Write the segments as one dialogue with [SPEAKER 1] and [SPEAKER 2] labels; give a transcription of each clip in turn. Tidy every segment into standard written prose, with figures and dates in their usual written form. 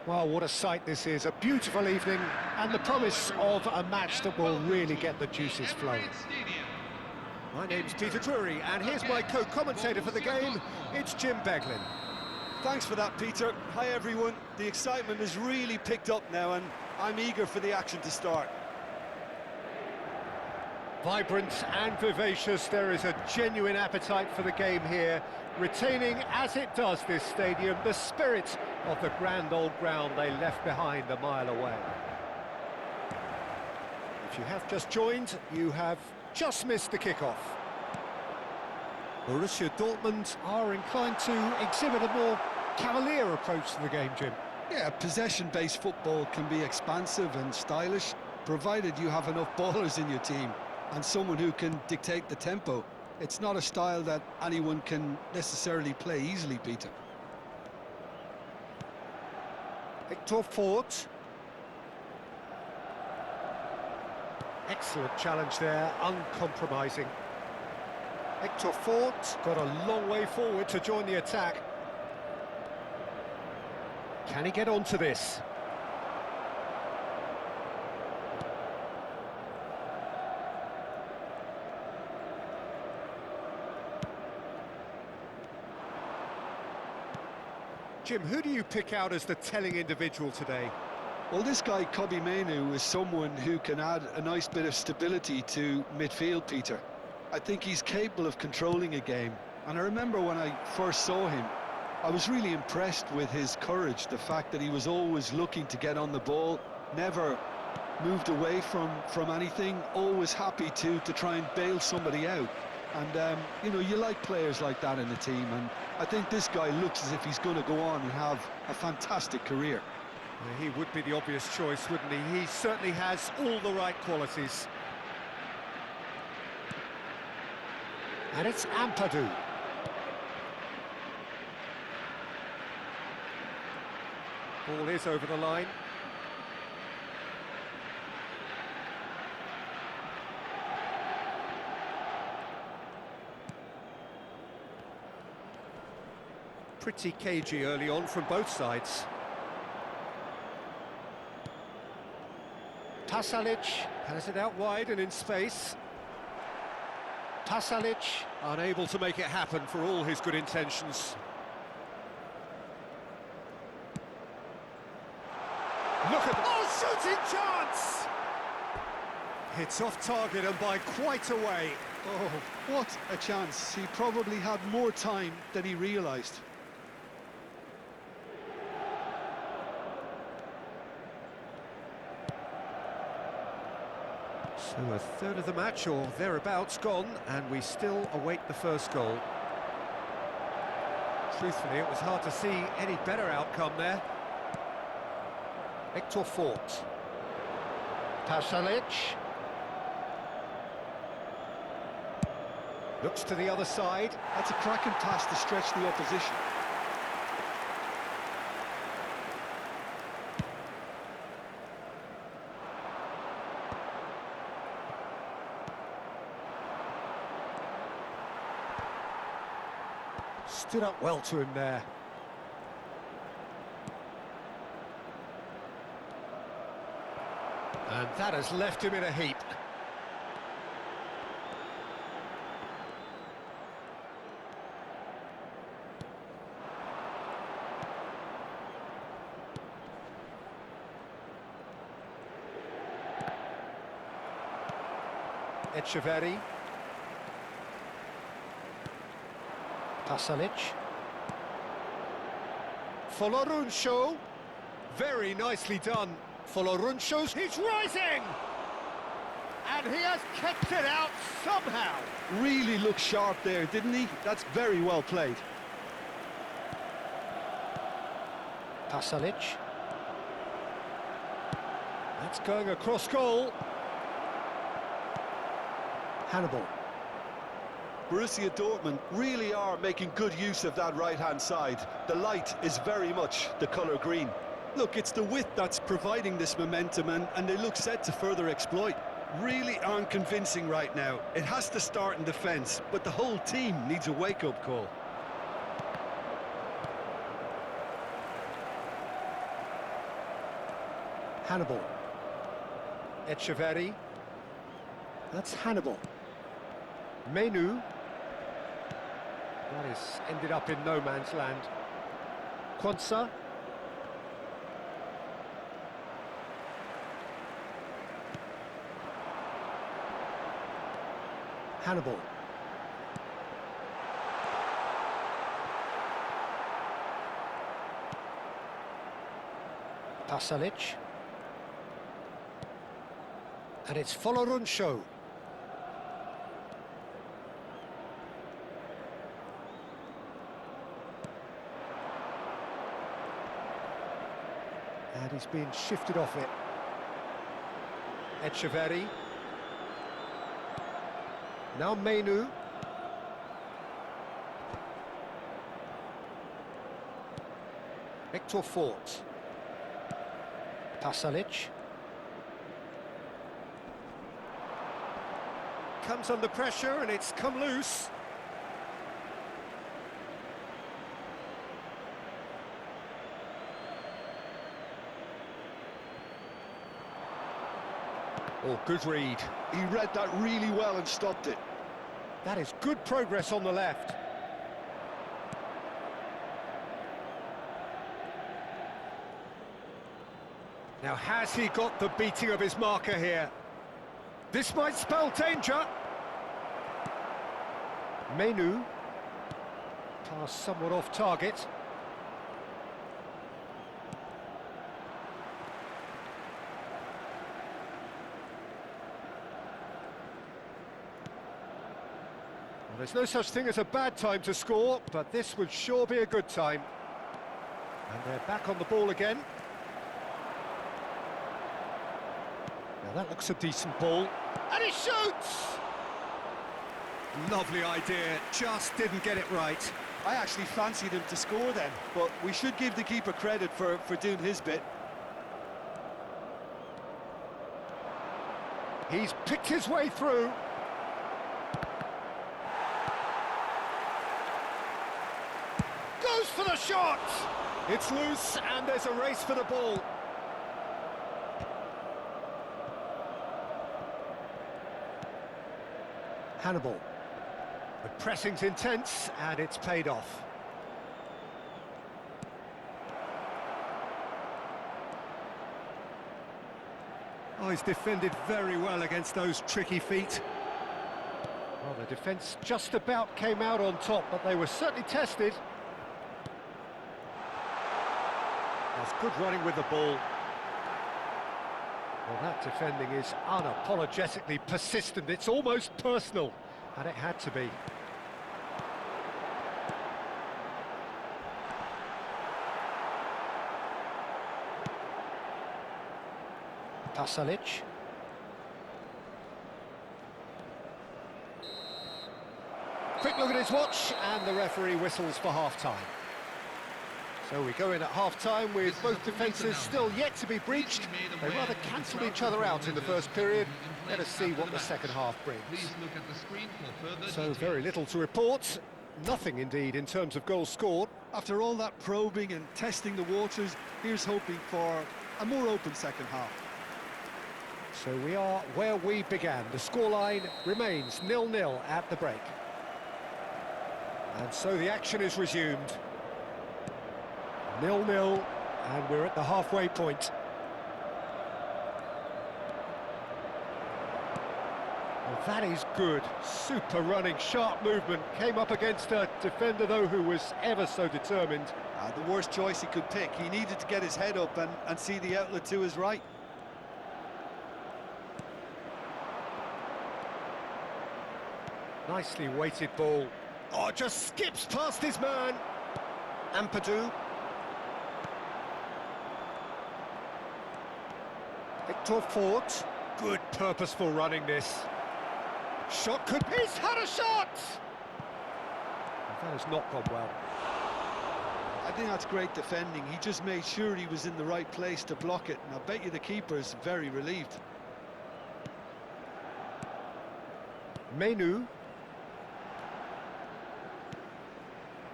[SPEAKER 1] Well, what a sight this is, a beautiful evening and the promise of a match that will really get the juices flowing. My name's Peter Drury and here's my co-commentator for the game, it's Jim Beglin.
[SPEAKER 2] Thanks for that, Peter. Hi everyone, the excitement has really picked up now and I'm eager for the action to start.
[SPEAKER 1] Vibrant and vivacious, there is a genuine appetite for the game here, retaining, as it does this stadium, the spirit of the grand old ground they left behind a mile away. If you have just joined, you have just missed the kickoff. Borussia Dortmund are inclined to exhibit a more cavalier approach to the game, Jim.
[SPEAKER 2] Yeah, possession-based football can be expansive and stylish, provided you have enough ballers in your team and someone who can dictate the tempo. It's not a style that anyone can necessarily play easily, Peter.
[SPEAKER 1] Victor Fort. Excellent challenge there, uncompromising. Victor Fort got a long way forward to join the attack. Can he get onto this? Jim, who do you pick out as the telling individual today?
[SPEAKER 2] Well, this guy, Kobbie Mainoo, is someone who can add a nice bit of stability to midfield, Peter. I think he's capable of controlling a game. And I remember when I first saw him, I was really impressed with his courage, the fact that he was always looking to get on the ball, never moved away from anything, always happy to try and bail somebody out. And, you know, you like players like that in the team, and I think this guy looks as if he's going to go on and have a fantastic career.
[SPEAKER 1] Yeah, he would be the obvious choice, wouldn't he? He certainly has all the right qualities. And it's Ampadu. Ball is over the line. Pretty cagey early on from both sides. Pasalic has it out wide and in space. Pasalic unable to make it happen for all his good intentions. Look at the shooting chance! It's off target and by quite a way.
[SPEAKER 2] Oh, what a chance. He probably had more time than he realised.
[SPEAKER 1] So a third of the match or thereabouts gone, and we still await the first goal. Truthfully, it was hard to see any better outcome there. Victor Fort. Pasalic. Looks to the other side.
[SPEAKER 2] That's a cracking pass to stretch the opposition.
[SPEAKER 1] Stood up well to him there. And that has left him in a heap. Echeverri. Pasalic. Foloruncho. Very nicely done. Foloruncho's, he's rising! And he has kept it out somehow.
[SPEAKER 2] Really looked sharp there, didn't he? That's very well played.
[SPEAKER 1] Pasalic. That's going across goal. Hannibal.
[SPEAKER 2] Borussia Dortmund really are making good use of that right-hand side. The light is very much the colour green. Look, it's the width that's providing this momentum, and they look set to further exploit. Really aren't convincing right now. It has to start in defence, but the whole team needs a wake-up call.
[SPEAKER 1] Hannibal. Echeverri. That's Hannibal. Menu. That is ended up in no man's land. Quansah. Hannibal. Pasalic. And it's Foloruncho. And he's being shifted off it. Echeverri. Now Menu. Victor Fort. Pasalic. Comes under pressure and it's come loose. Oh, good read.
[SPEAKER 2] He read that really well and stopped it.
[SPEAKER 1] That is good progress on the left. Now, has he got the beating of his marker here? This might spell danger. Menu. Pass somewhat off target. Well, there's no such thing as a bad time to score, but this would sure be a good time. And they're back on the ball again. Now that looks a decent ball. And he shoots! Lovely idea, just didn't get it right.
[SPEAKER 2] I actually fancied him to score then, but we should give the keeper credit for doing his bit.
[SPEAKER 1] He's picked his way through. Goes for the shot! It's loose and there's a race for the ball. Hannibal. The pressing's intense and it's paid off. Oh, he's defended very well against those tricky feet. Well, the defence just about came out on top, but they were certainly tested. That's good running with the ball. Well, that defending is unapologetically persistent. It's almost personal, and it had to be. Pasalic. Quick look at his watch, and the referee whistles for half-time. So we go in at half-time with both defences still yet to be breached. They rather cancelled each other out in the first period. Let us see what the second half brings. So very little to report. Nothing, indeed, in terms of goals scored.
[SPEAKER 2] After all that probing and testing the waters, here's hoping for a more open second half.
[SPEAKER 1] So we are where we began. The scoreline remains 0-0 at the break. And so the action is resumed. 0-0, and we're at the halfway point. Well, that is good. Super running, sharp movement. Came up against a defender, though, who was ever so determined.
[SPEAKER 2] The worst choice he could pick. He needed to get his head up and see the outlet to his right.
[SPEAKER 1] Nicely weighted ball. Oh, just skips past his man. Ampadu. Victor Fort. Good purposeful running this. Shot could... He's had a shot! That has not gone well.
[SPEAKER 2] I think that's great defending. He just made sure he was in the right place to block it. And I bet you the keeper's very relieved.
[SPEAKER 1] Menu.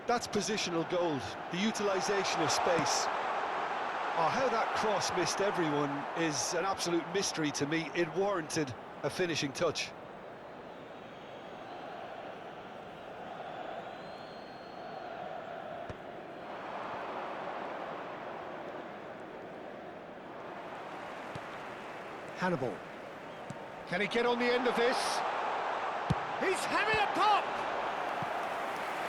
[SPEAKER 2] That's positional gold, the utilisation of space. Oh, how that cross missed everyone is an absolute mystery to me. It warranted a finishing touch.
[SPEAKER 1] Hannibal. Can he get on the end of this? He's having a pop!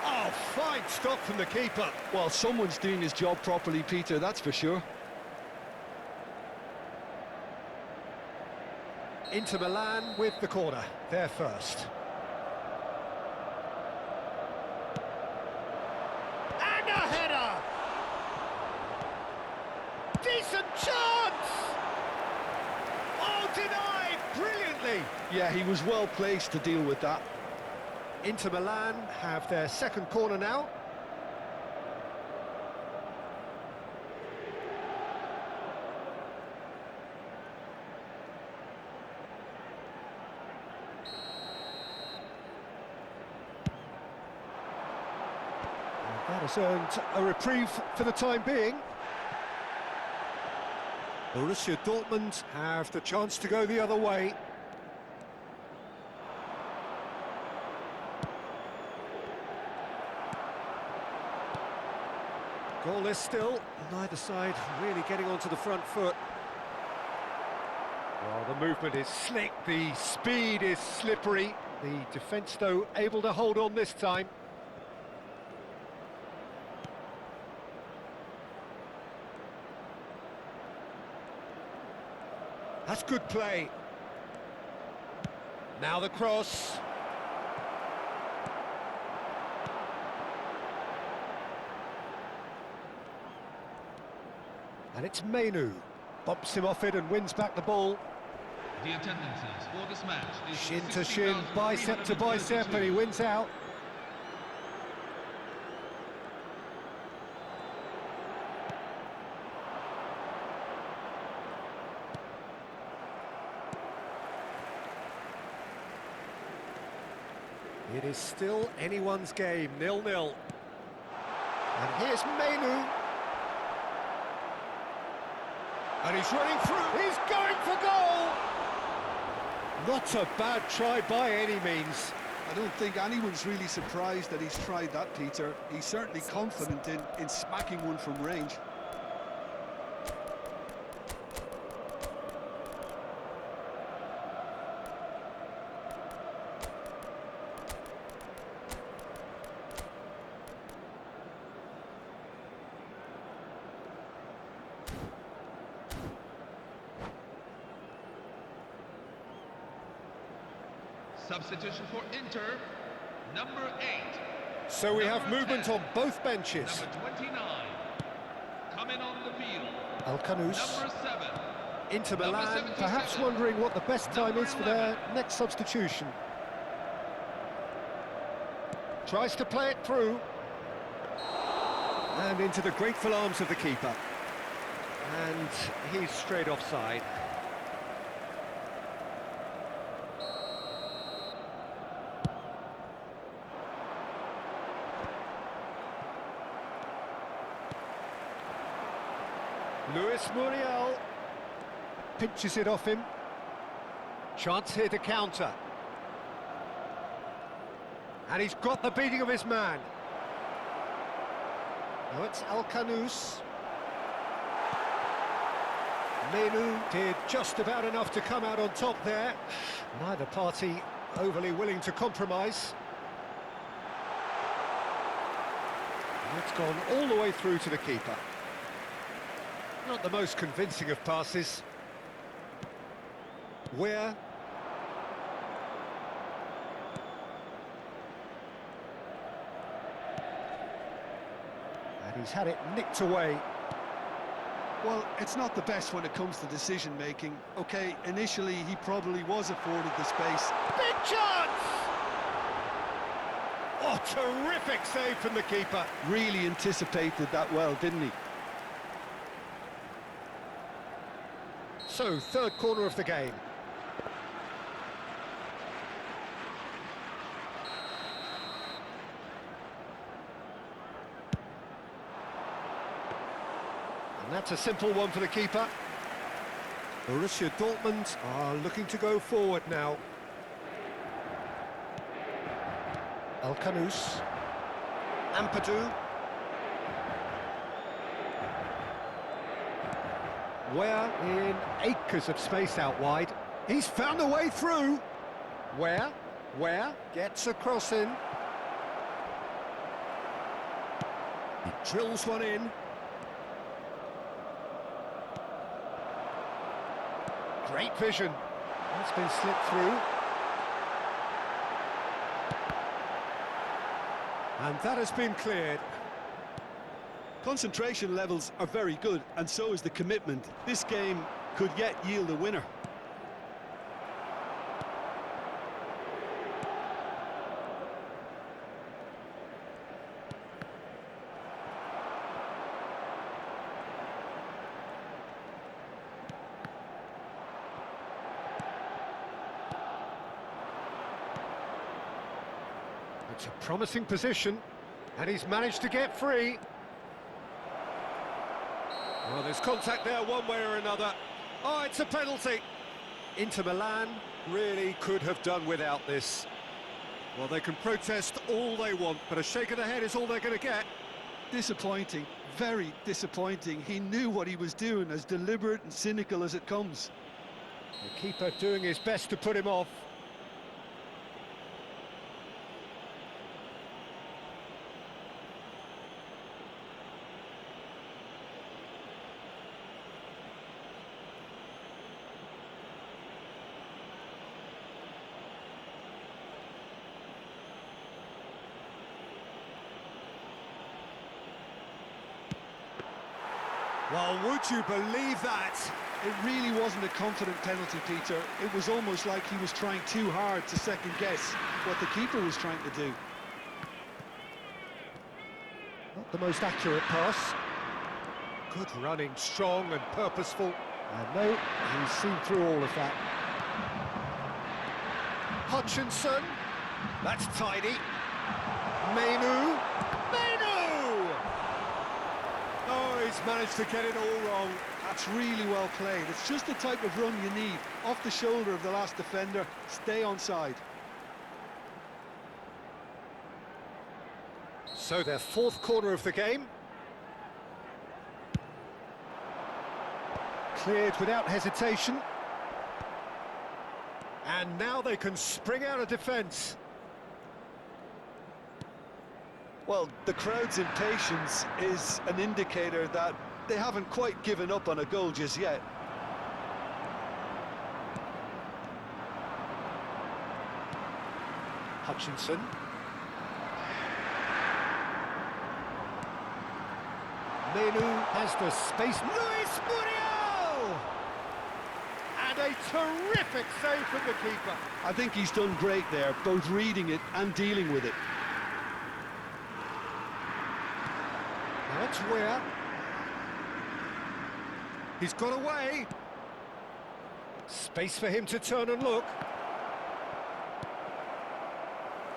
[SPEAKER 1] Oh, fine stop from the keeper.
[SPEAKER 2] Well, someone's doing his job properly, Peter, that's for sure.
[SPEAKER 1] Inter Milan with the corner, they're first. And a header! Decent chance! Oh, denied brilliantly!
[SPEAKER 2] Yeah, he was well placed to deal with that.
[SPEAKER 1] Inter Milan have their second corner now. And that has earned a reprieve for the time being. Borussia Dortmund have the chance to go the other way. Goalless still, neither side really getting onto the front foot. Well, the movement is slick, the speed is slippery. The defence, though, able to hold on this time. That's good play. Now the cross. And it's Menu. Bumps him off it and wins back the ball.
[SPEAKER 3] The attendances for this match is
[SPEAKER 1] Shin to shin, bicep to bicep, and he wins out. It is still anyone's game, 0-0. And here's Menu. And he's running through, he's going for goal! Not a bad try by any means.
[SPEAKER 2] I don't think anyone's really surprised that he's tried that, Peter. He's certainly confident in smacking one from range.
[SPEAKER 3] Substitution for Inter, number 8.
[SPEAKER 1] So we have
[SPEAKER 3] Number
[SPEAKER 1] movement
[SPEAKER 3] 10.
[SPEAKER 1] on both benches.
[SPEAKER 3] Number 29, coming on the field.
[SPEAKER 1] Alcanus.
[SPEAKER 3] Number 7.
[SPEAKER 1] Inter
[SPEAKER 3] Number
[SPEAKER 1] Milan,
[SPEAKER 3] 77.
[SPEAKER 1] perhaps wondering what the best time is for their next substitution. Tries to play it through. And into the grateful arms of the keeper. And he's straight offside. Luis Muriel pinches it off him. Chance here to counter. And he's got the beating of his man. Now it's Al-Kanous. Menu did just about enough to come out on top there. Neither party overly willing to compromise. And it's gone all the way through to the keeper. Not the most convincing of passes. Where? And he's had it nicked away.
[SPEAKER 2] Well, it's not the best when it comes to decision-making. OK, initially he probably was afforded the space.
[SPEAKER 1] Big chance! Oh, terrific save from the keeper.
[SPEAKER 2] Really anticipated that well, didn't he?
[SPEAKER 1] So, third corner of the game. And that's a simple one for the keeper. Borussia Dortmund are looking to go forward now. Al-Kanous. Ampadu. Where in acres of space out wide. He's found a way through. Where gets a cross in. He drills one in. Great vision. That's been slipped through. And that has been cleared.
[SPEAKER 2] Concentration levels are very good, and so is the commitment. This game could yet yield a winner.
[SPEAKER 1] It's a promising position, and he's managed to get free. Well, there's contact there one way or another. Oh, it's a penalty. Inter Milan really could have done without this. Well, they can protest all they want, but a shake of the head is all they're going to get.
[SPEAKER 2] Disappointing, very disappointing. He knew what he was doing, as deliberate and cynical as it comes.
[SPEAKER 1] The keeper doing his best to put him off. Well, would you believe that?
[SPEAKER 2] It really wasn't a confident penalty, Peter. It was almost like he was trying too hard to second-guess what the keeper was trying to do.
[SPEAKER 1] Not the most accurate pass. Good running, strong and purposeful. And no, he's seen through all of that. Hutchinson. That's tidy. Menu. Oh, he's managed to get it all wrong.
[SPEAKER 2] That's really well played. It's just the type of run you need. Off the shoulder of the last defender, stay onside.
[SPEAKER 1] So their fourth corner of the game. Cleared without hesitation. And now they can spring out of defence.
[SPEAKER 2] Well, the crowd's impatience is an indicator that they haven't quite given up on a goal just yet.
[SPEAKER 1] Hutchinson. Menu has the space. Luis Muriel! And a terrific save from the keeper.
[SPEAKER 2] I think he's done great there, both reading it and dealing with it.
[SPEAKER 1] That's where he's got away. Space for him to turn and look.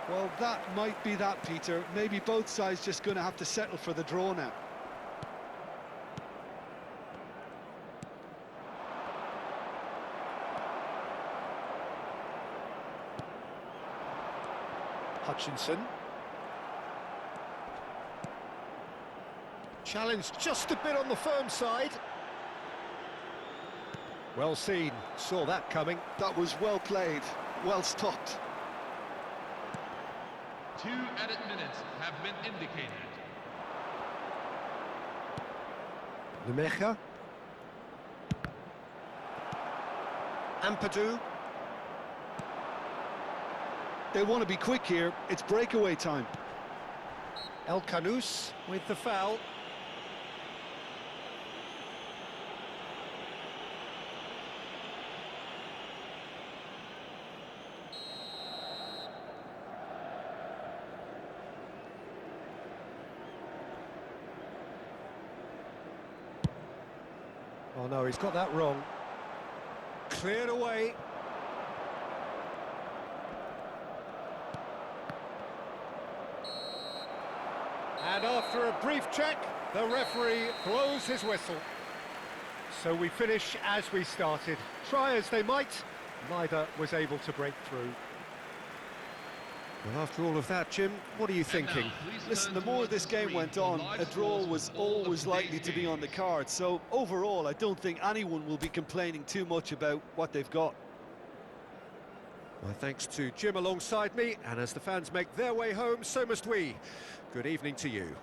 [SPEAKER 2] Well, that might be that, Peter. Maybe both sides just going to have to settle for the draw now.
[SPEAKER 1] Hutchinson. Challenge just a bit on the firm side. Well seen, saw that coming.
[SPEAKER 2] That was well played, well stopped.
[SPEAKER 3] 2 added minutes have been indicated.
[SPEAKER 1] Lupenheimer. Ampadu.
[SPEAKER 2] They want to be quick here, it's breakaway time.
[SPEAKER 1] El Canous with the foul. Oh no, he's got that wrong. Cleared away. And after a brief check, the referee blows his whistle. So we finish as we started. Try as they might, neither was able to break through. Well, after all of that, Jim, what are you thinking?
[SPEAKER 2] Listen, the more this game went on, a draw was always likely to be on the card. So overall, I don't think anyone will be complaining too much about what they've got.
[SPEAKER 1] My thanks to Jim alongside me, and as the fans make their way home, so must we. Good evening to you.